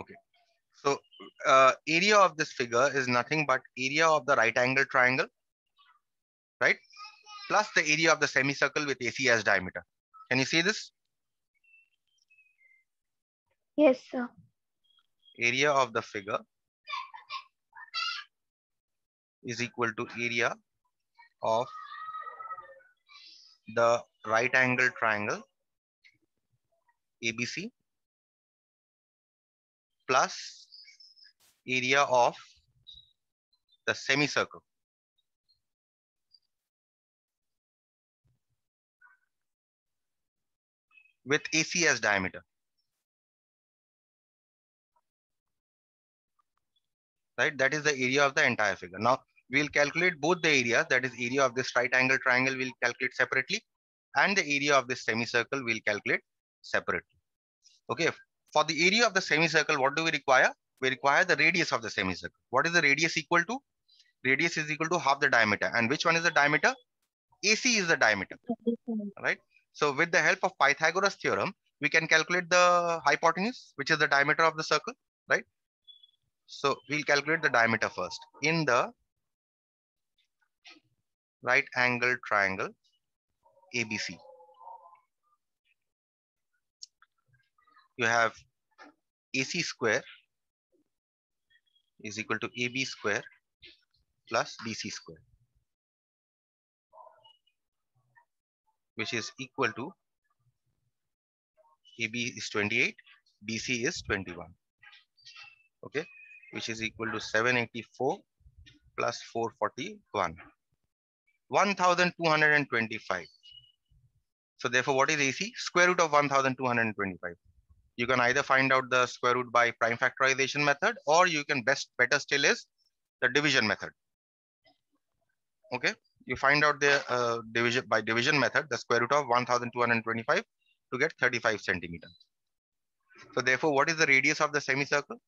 Okay. So area of this figure is nothing but area of the right angle triangle, right? Plus the area of the semicircle with AC as diameter. Can you see this? Yes, sir. Area of the figure is equal to area of the right angle triangle ABC plus area of the semicircle with AC as diameter, right? That is the area of the entire figure. Now we'll calculate both the areas, that is area of this right angle triangle we'll calculate separately and the area of this semicircle we'll calculate separately. Okay, for the area of the semicircle, what do we require? We require the radius of the semicircle. What is the radius equal to? Radius is equal to half the diameter. And which one is the diameter? AC is the diameter, right? So with the help of Pythagoras theorem, we can calculate the hypotenuse, which is the diameter of the circle, right? So we'll calculate the diameter first. In the right angle triangle ABC, you have AC square is equal to AB square plus BC square, which is equal to AB is 28, BC is 21. Okay, which is equal to 784 plus 441, 1225. So therefore, what is AC? Square root of 1225. You can either find out the square root by prime factorization method, or you can better still is the division method. Okay, you find out the division method, the square root of 1225 to get 35 centimeters. So therefore, what is the radius of the semicircle?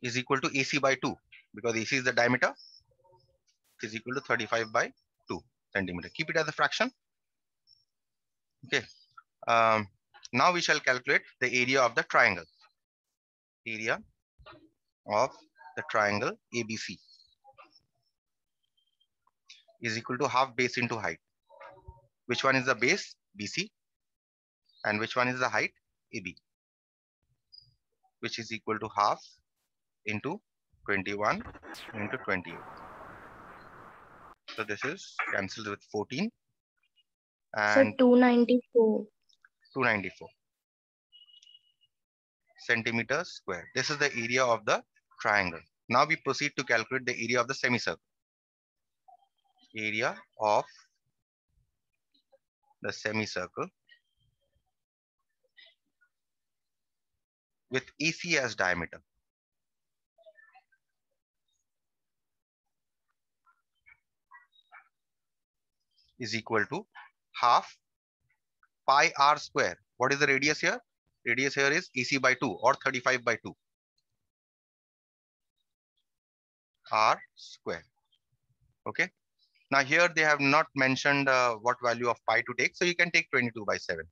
Is equal to AC by 2, because AC is the diameter, is equal to 35 by 2 centimeter. Keep it as a fraction. Okay. Now we shall calculate the area of the triangle. Area of the triangle ABC is equal to half base into height. Which one is the base? BC. And which one is the height? AB. Which is equal to half into 21 into 28. So this is cancelled with 14 and So 294. 294 centimeters square. This is the area of the triangle. Now we proceed to calculate the area of the semicircle. Area of the semicircle with AC as diameter is equal to half pi r square. What is the radius here? Radius here is AC by 2 or 35 by 2. R square. Okay. Now here they have not mentioned what value of pi to take. So you can take 22 by 7.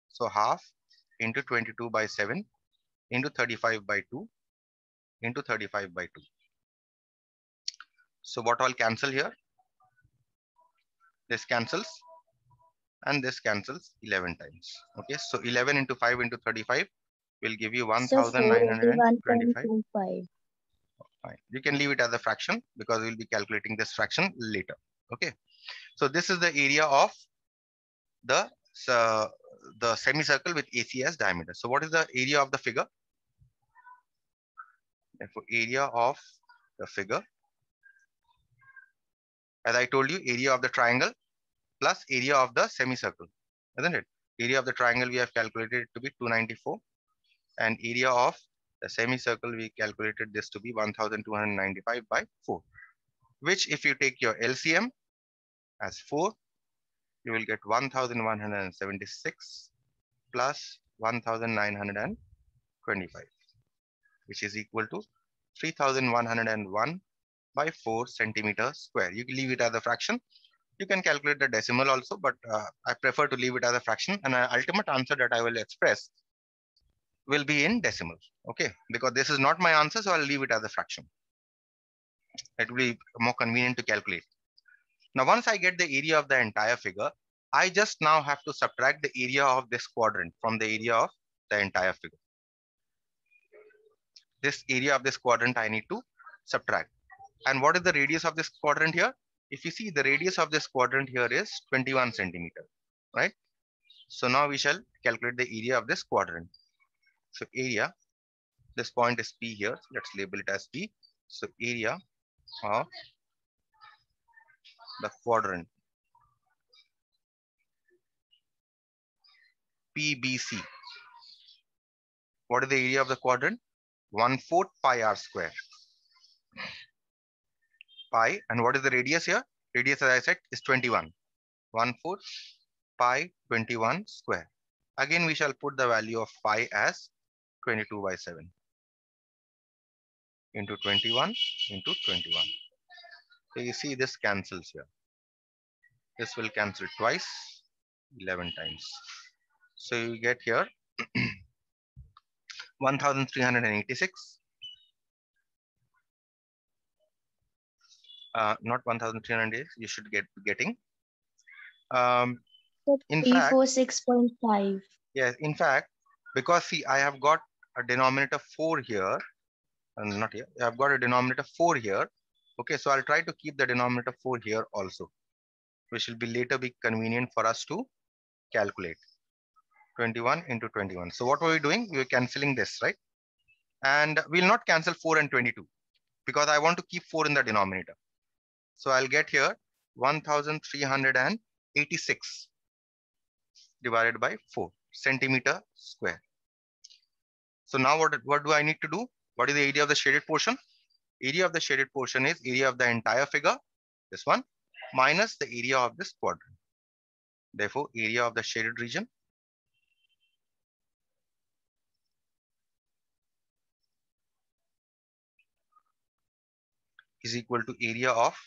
So half into 22 by 7 into 35 by 2 into 35 by 2. So what all cancel here? This cancels and this cancels 11 times. Okay, so 11 into 5 into 35 will give you 1925. Fine. You can leave it as a fraction because we'll be calculating this fraction later. Okay, so this is the area of the semicircle with AC as diameter. So what is the area of the figure? Therefore, area of the figure, as I told you, area of the triangle plus area of the semicircle, isn't it? Area of the triangle we have calculated to be 294, and area of the semicircle we calculated this to be 1295 by 4, which if you take your LCM as 4, you will get 1176 plus 1925, which is equal to 3101 by 4 centimeters square. You can leave it as a fraction You can calculate the decimal also, but I prefer to leave it as a fraction, and the ultimate answer that I will express will be in decimal. Okay, because this is not my answer, so I'll leave it as a fraction. It will be more convenient to calculate. Now, once I get the area of the entire figure, I just now have to subtract the area of this quadrant from the area of the entire figure. This area of this quadrant I need to subtract. And what is the radius of this quadrant here? If you see, the radius of this quadrant here is 21 centimeter, right? So now we shall calculate the area of this quadrant. So area, this point is P here. So let's label it as P. So area of the quadrant PBC. What is the area of the quadrant? 1/4 pi r square. Pi, and what is the radius here? Radius, as I said, is 21. 1/4 pi 21 square. Again, we shall put the value of pi as 22/7 into 21 into 21. So you see this cancels here. This will cancel twice, 11 times. So you get here 1386. Not 1386, you should get getting. In fact, 346.5. yes, in fact, because see, I have got a denominator 4 here, and not here, I've got a denominator 4 here. Okay, so I'll try to keep the denominator 4 here also, which will be later be convenient for us to calculate. 21 into 21. So what were we doing? We were cancelling this, right? And we'll not cancel 4 and 22 because I want to keep 4 in the denominator. So I'll get here 1386 divided by 4 centimeter square. So now what do I need to do? What is the area of the shaded portion? Area of the shaded portion is area of the entire figure, this one, minus the area of this quadrant. Therefore, area of the shaded region is equal to area of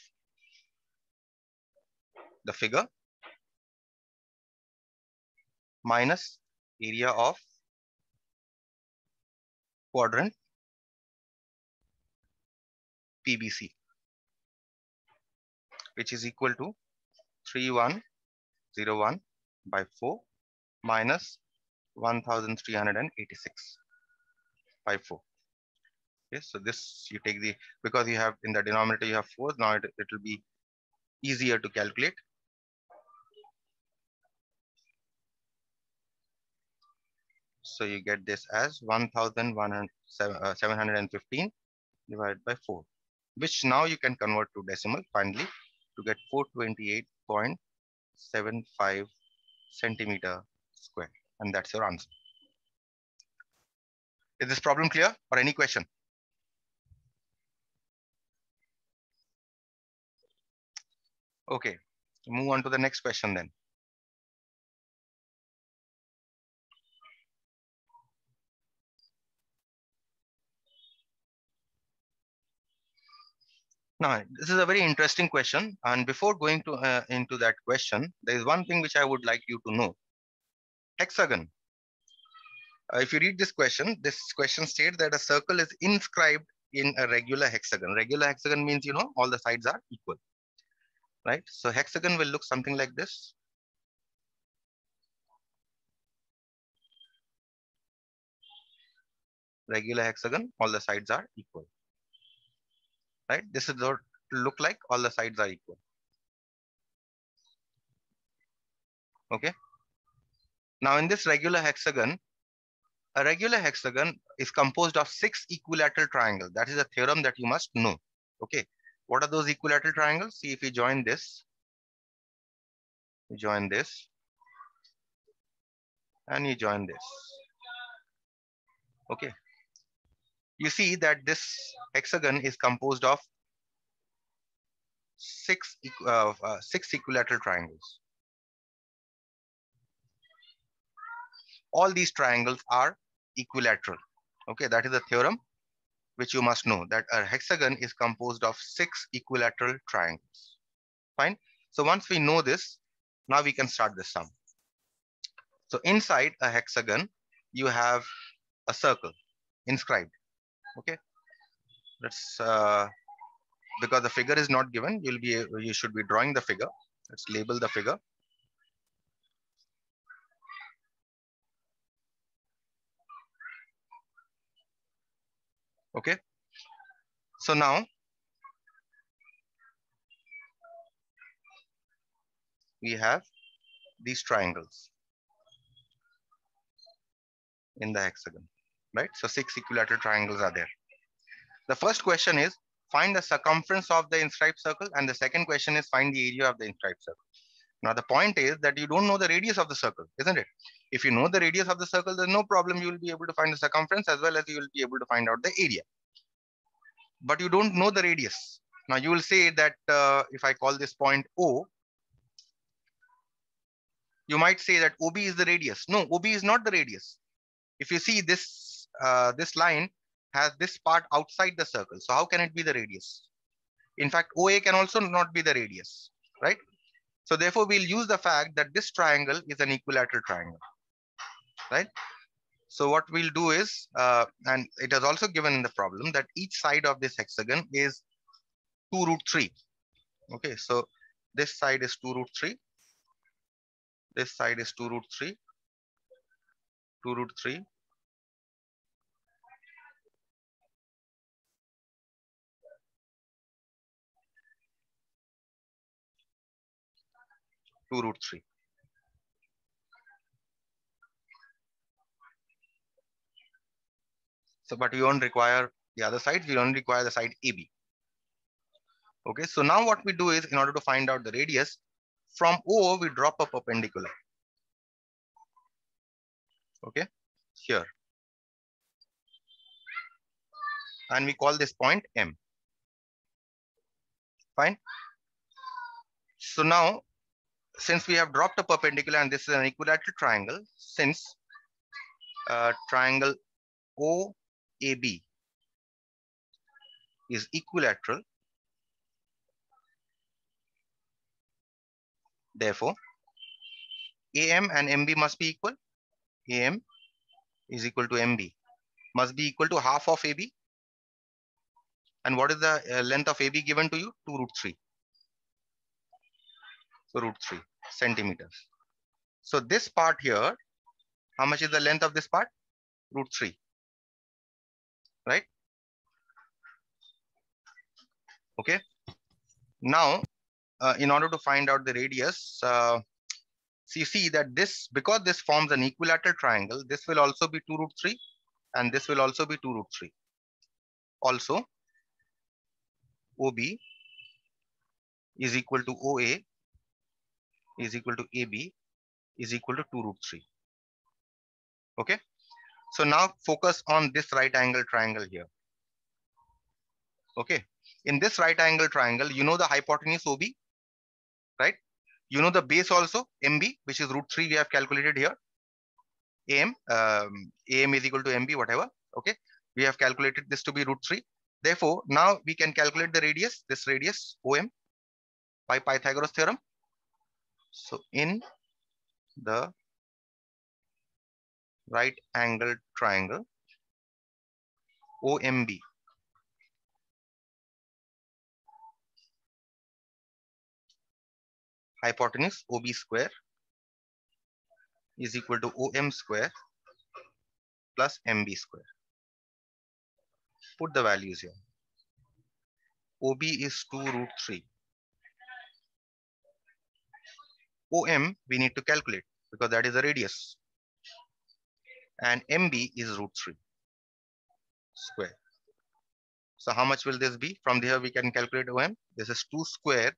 the figure minus area of quadrant PBC, which is equal to 3101 by 4 minus 1386 by 4. Okay, so this you take the, because you have in the denominator you have 4, now it will be easier to calculate. So you get this as 1715 divided by 4, which now you can convert to decimal finally to get 428.75 centimeter square. And that's your answer. Is this problem clear or any question? Okay, move on to the next question then. Now, this is a very interesting question. And before going to into that question, there is one thing which I would like you to know. Hexagon. If you read this question states that a circle is inscribed in a regular hexagon. Regular hexagon means, you know, all the sides are equal, right? So hexagon will look something like this. Regular hexagon, all the sides are equal, right? This is what it will look like, all the sides are equal. Okay. Now in this regular hexagon, a regular hexagon is composed of 6 equilateral triangles. That is a theorem that you must know. Okay. What are those equilateral triangles? See, if we join this, you join this, and you join this. Okay. You see that this hexagon is composed of 6 equilateral triangles. All these triangles are equilateral. Okay, that is a theorem which you must know, that a hexagon is composed of 6 equilateral triangles. Fine. So once we know this, now we can start the sum. So inside a hexagon, you have a circle inscribed. Okay, let's because the figure is not given, you should be drawing the figure. Let's label the figure. Okay, so now we have these triangles in the hexagon, right? So 6 equilateral triangles are there. The first question is find the circumference of the inscribed circle, and the second question is find the area of the inscribed circle. Now the point is that you don't know the radius of the circle, isn't it? If you know the radius of the circle, there's no problem. You will be able to find the circumference as well as you will be able to find out the area. But you don't know the radius. Now you will say that if I call this point O, you might say that OB is the radius. No, OB is not the radius. If you see this, this line has this part outside the circle. So how can it be the radius? In fact, OA can also not be the radius, right? So therefore, we'll use the fact that this triangle is an equilateral triangle, right? So what we'll do is, and it is also given in the problem that each side of this hexagon is 2 root 3. Okay, so this side is 2 root 3. This side is 2 root 3. 2 root 3. Root 3. So, but we won't require the other side. We only require the side AB. Okay, so now what we do is, in order to find out the radius, from O we drop a perpendicular. Okay, here. And we call this point M. Fine. So now, since we have dropped a perpendicular and this is an equilateral triangle, since triangle OAB is equilateral, therefore AM and MB must be equal. AM is equal to MB, must be equal to half of AB. And what is the length of AB given to you? 2 root 3. So root 3 centimeters. So this part here, how much is the length of this part? Root 3, right? Okay. Now, in order to find out the radius, so you see that this, because this forms an equilateral triangle, this will also be 2 root 3 and this will also be 2 root 3. Also, OB is equal to OA is equal to AB is equal to 2 root 3. Okay. So now focus on this right angle triangle here. Okay. In this right angle triangle, you know the hypotenuse OB, right? You know the base also, MB, which is root 3 we have calculated here. AM is equal to MB, whatever. Okay. We have calculated this to be root 3. Therefore, now we can calculate the radius, this radius OM by Pythagoras theorem. So in the right angled triangle OMB, hypotenuse OB square is equal to OM square plus MB square. Put the values here. OB is 2 root 3. OM we need to calculate because that is the radius. And MB is root 3 square. So how much will this be? From there we can calculate OM. This is 2 square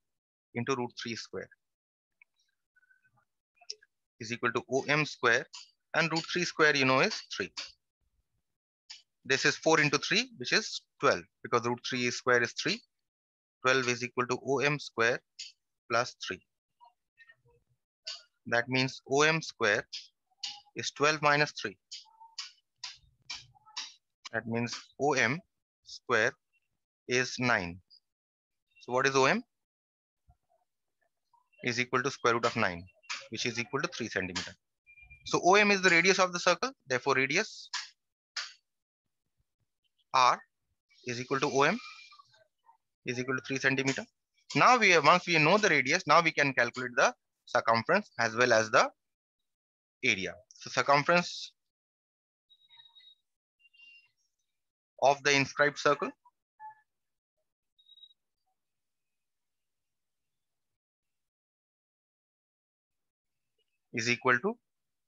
into root 3 square is equal to OM square, and root 3 square you know is 3. This is 4 into 3, which is 12, because root 3 square is 3. 12 is equal to OM square plus 3. That means OM square is 12 minus 3. That means OM square is 9. So what is OM? is equal to square root of 9, which is equal to 3 centimeter. So OM is the radius of the circle. Therefore, radius R is equal to OM is equal to 3 centimeter. Now once we know the radius, now we can calculate the circumference as well as the area. So circumference of the inscribed circle is equal to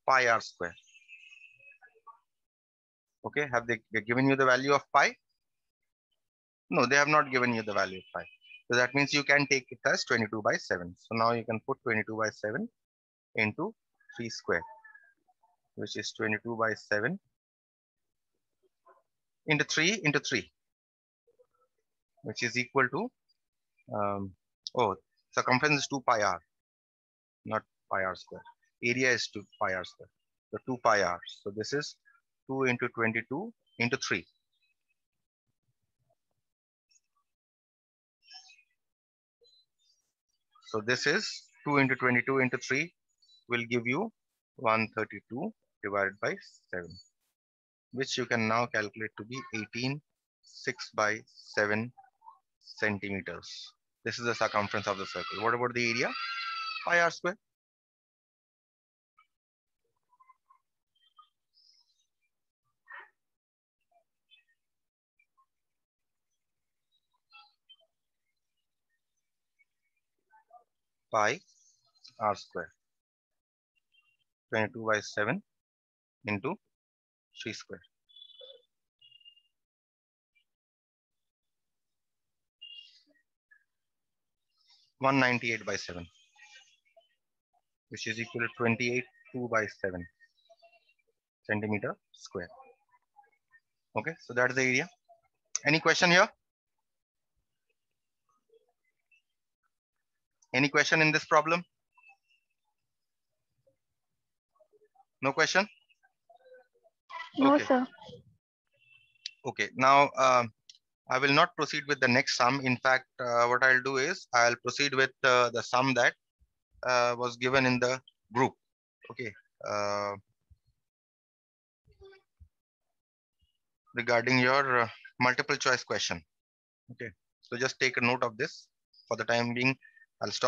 pi r square. Okay, have they given you the value of pi? No, they have not given you the value of pi. So that means you can take it as 22 by 7. So now you can put 22 by 7 into 3 square, which is 22 by 7 into 3 into 3, which is equal to, circumference is 2 pi r, not pi r square. Area is 2 pi r square. So 2 pi r. So this is 2 into 22 into 3. So this is 2 into 22 into 3 will give you 132 divided by 7, which you can now calculate to be 18.6 by 7 centimeters. This is the circumference of the circle. What about the area? Pi r square. Pi r square. 22 by 7 into 3 square. (198 by 7), which is equal to 28.2 by 7 centimeter square. Okay, so that's the area. Any question here? Any question in this problem? No question? No, Okay. sir. Okay, now I will not proceed with the next sum. In fact, what I'll do is I'll proceed with the sum that was given in the group. Okay. Regarding your multiple choice question. Okay. So just take a note of this. For the time being, I'll stop.